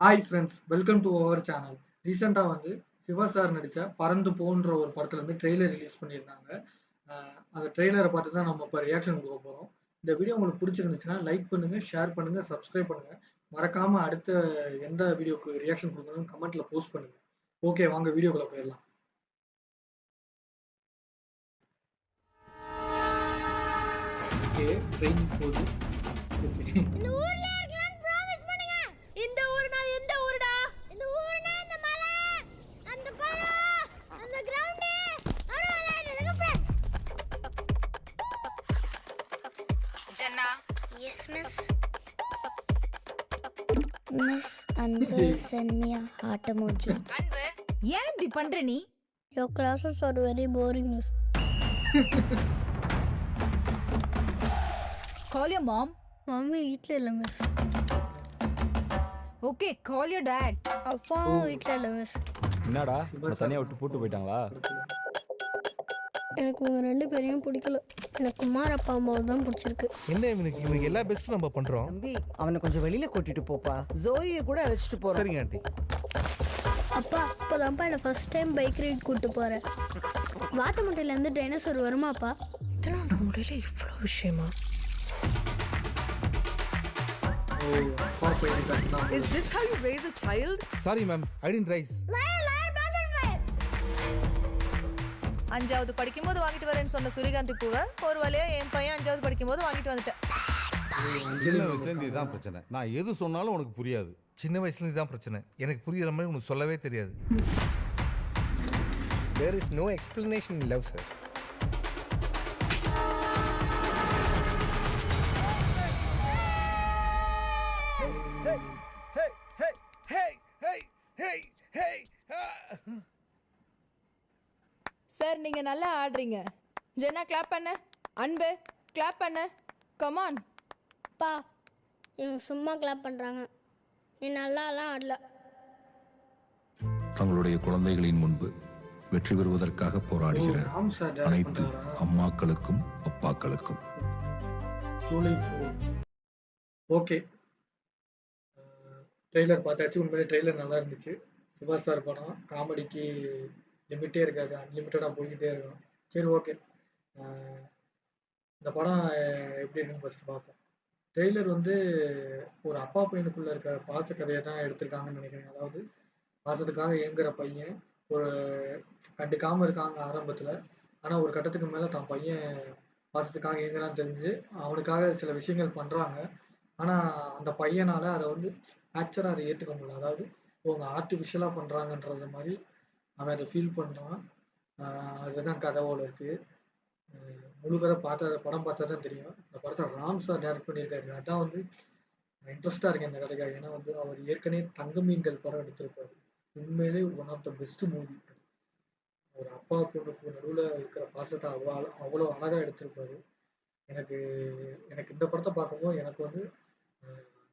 Hi friends, welcome to our channel. ரீசெண்டாக வந்து Siva sir நடித்த பறந்து போன்ற ஒரு படத்துல இருந்து ட்ரெய்லர் ரிலீஸ் பண்ணியிருந்தாங்க. அந்த ட்ரெய்லரை பார்த்து தான் நம்ம இப்போ ரியாக்ஷன் கொடுக்க போகிறோம். இந்த வீடியோ உங்களுக்கு பிடிச்சிருந்துச்சுன்னா லைக் பண்ணுங்க, ஷேர் பண்ணுங்க, சப்ஸ்கிரைப் பண்ணுங்க. மறக்காம அடுத்த எந்த வீடியோக்கு ரியாக்ஷன் கொடுக்கணும்னு கமெண்ட்ல போஸ்ட் பண்ணுங்க. ஓகே, வாங்க வீடியோக்குள்ள போயிடலாம். ஓகே, ட்ரெயின் போகுது. ஓகே, இந்த ஊர்ல இருக்கலாம்னு ப்ராமிஸ் பண்ணுங்க. இந்த ஊர்னா எந்த ஊருடா? இந்த ஊர்னா இந்த மலை, அந்த குளம், அந்த கிரவுண்ட், அப்புறம் விளையாடுறதுக்கு ஃப்ரெண்ட்ஸ். ஜன்னா எஸ் மிஸ். மிஸ் அன்பு send me a heart emoji. அன்பு ஏன் இப்படி பண்ற நீ? Your classes are very boring, miss. Call your mom. Mummy வீட்ல இல்ல miss. Okay, call your dad. அப்பாவும் வீட்ல இல்ல மிஸ். என்னடா தனியாக விட்டு போட்டு போயிட்டாங்களா? எனக்கு உங்க ரெண்டு பேரையும் பிடிக்கல. எனக்கு குமார் அப்பா அம்மாவை தான் பிடிச்சிருக்கு. என்ன இவனுக்கு எல்லா பெஸ்ட்டும் நம்ம பண்றோம். தம்பி அவனை கொஞ்சம் வெளியில கூட்டிட்டு போப்பா. ஜோயியை கூட அழைச்சிட்டு போறேன். சரிங்க ஆண்டி. அப்பா இப்போதான்ப்பா என்னை ஃபர்ஸ்ட் டைம் பைக் ரைட் கூட்டு போறேன். வாத்தமுட்டையிலேருந்து டைனோசர் வருமாப்பா? இத்தனை முடியல இவ்வளோ விஷயமா? அப்பா பையன் கட்டினா Is this how you raise a child? Sorry ma'am, I didn't rice. அஞ்சாவது படிக்கும்போது வாங்கிட்டு வரேன்னு சொன்ன சூரியகாந்தி பூவை ஒரு வழியா என் பையன் அஞ்சாவது படிக்கும்போது வாங்கிட்டு வந்துட்டேன். சின்ன வயசுலேருந்து இதுதான் பிரச்சனை. நான் எது சொன்னாலும் உனக்கு புரியாது. சின்ன வயசுல இதுதான் பிரச்சனை. எனக்கு புரியுற மாதிரி உனக்கு சொல்லவே தெரியாது. There is no explanation in love, sir. Sir நீங்க நல்லா ஆடுறீங்க. ஜென்னா கிளாப் பண்ணு. அன்பு கிளாப் பண்ணு. Come on. அப்பா இவங்க சும்மா கிளாப் பண்ணுறாங்க. நீ நல்லாலாம் ஆடல. தங்களுடைய குழந்தைகளின் முன்பு வெற்றி பெறுவதற்காக போராடுகிற ராம் சார் அனைத்து அம்மாக்களுக்கும் அப்பாக்களுக்கும் ஜூலை 4. ஓகே, ட்ரெய்லர் பார்த்தாச்சு. உண்மையிலே ட்ரெய்லர் நல்லா இருந்துச்சு. சிவா சார் படம் காமெடிக்கு லிமிட்டே இருக்காது, அன்லிமிட்டடாக போய்கிட்டே இருக்கும். சரி, ஓகே. இந்த படம் எப்படி இருக்குன்னு ஃபஸ்ட்டு பார்ப்போம். ட்ரெய்லர் வந்து ஒரு அப்பா பையனுக்குள்ளே இருக்க பாச கதையை தான் எடுத்திருக்காங்கன்னு நினைக்கிறேன். அதாவது பாசத்துக்காக ஏங்குற பையன் ஒரு கண்டுக்காமல் இருக்காங்க ஆரம்பத்தில். ஆனால் ஒரு கட்டத்துக்கு மேலே தான் பையன் பாசத்துக்காக ஏங்குறான்னு தெரிஞ்சு அவனுக்காக சில விஷயங்கள் பண்ணுறாங்க. ஆனால் அந்த பையனால் அதை வந்து ஆக்சுவலாக அதை ஏற்றுக்க முடியல. அதாவது அவங்க ஆர்டிஃபிஷியலாக பண்ணுறாங்கன்றது மாதிரி அவன் அதை ஃபீல் பண்ணுறான். அதுதான் கதையோட இருக்குது. முழு கதை படம் பார்த்தா தான் தெரியும். இந்த படத்தை ராம் சார் டைரக்ட் பண்ணியிருக்காரு. அதான் வந்து இன்ட்ரெஸ்டாக இருக்கேன் இந்த கதைக்காக. ஏன்னா வந்து அவர் ஏற்கனவே தங்க மீன்கள் படம் எடுத்திருப்பாரு. உண்மையிலே one of the best movie. ஒரு அப்பா பொண்ணுக்கு நடுவில் இருக்கிற பாசத்தை அவ்வளோ அழகாக எடுத்திருப்பாரு. எனக்கு எனக்கு இந்த படத்தை பார்க்கும்போது எனக்கு வந்து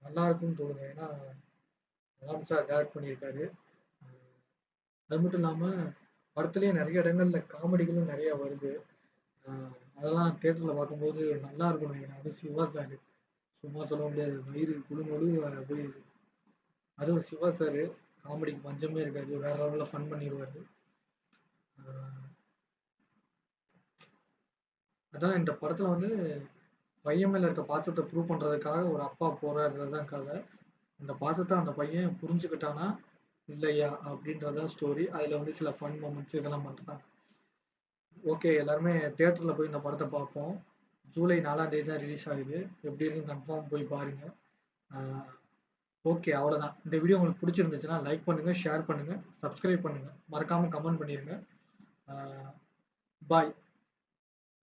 நல்லா இருக்குன்னு தோணுது. ஏன்னா ராம் சார் டைரக்ட் பண்ணியிருக்காரு. அது மட்டும் இல்லாமல் படத்துலேயே நிறைய இடங்களில் காமெடிகளும் நிறையா வருது. அதெல்லாம் தேட்டரில் பார்க்கும்போது நல்லா இருக்கும் நினைக்கிறேன். அதுவும் சிவா சார் சும்மா சொல்ல முடியாது, வயிறு குழுமொழு போய். அதுவும் சிவா சார் காமெடிக்கு பஞ்சமே இருக்காது, வேற லெவலில் ஃபன் பண்ணிடுவார். அதான் இந்த படத்தில் வந்து பையன் மேலே இருக்க பாசத்தை ப்ரூவ் பண்ணுறதுக்காக ஒரு அப்பா போராடுறது தான் கதை. அந்த பாசத்தை அந்த பையன் புரிஞ்சுக்கிட்டானா இல்லையா அப்படின்றதான் ஸ்டோரி. அதில் வந்து சில ஃபன் மூமெண்ட்ஸ் இதெல்லாம் பண்ணுறாங்க. ஓகே, எல்லாருமே தேட்டரில் போய் இந்த படத்தை பார்ப்போம். ஜூலை 4 தான் ரிலீஸ் ஆகுது. எப்படி இருக்குன்னு கன்ஃபார்ம் போய் பாருங்கள். ஓகே, அவ்வளோதான். இந்த வீடியோ உங்களுக்கு பிடிச்சிருந்துச்சுன்னா லைக் பண்ணுங்கள், ஷேர் பண்ணுங்கள், சப்ஸ்கிரைப் பண்ணுங்கள், மறக்காமல் கமெண்ட் பண்ணிடுங்க. பாய்.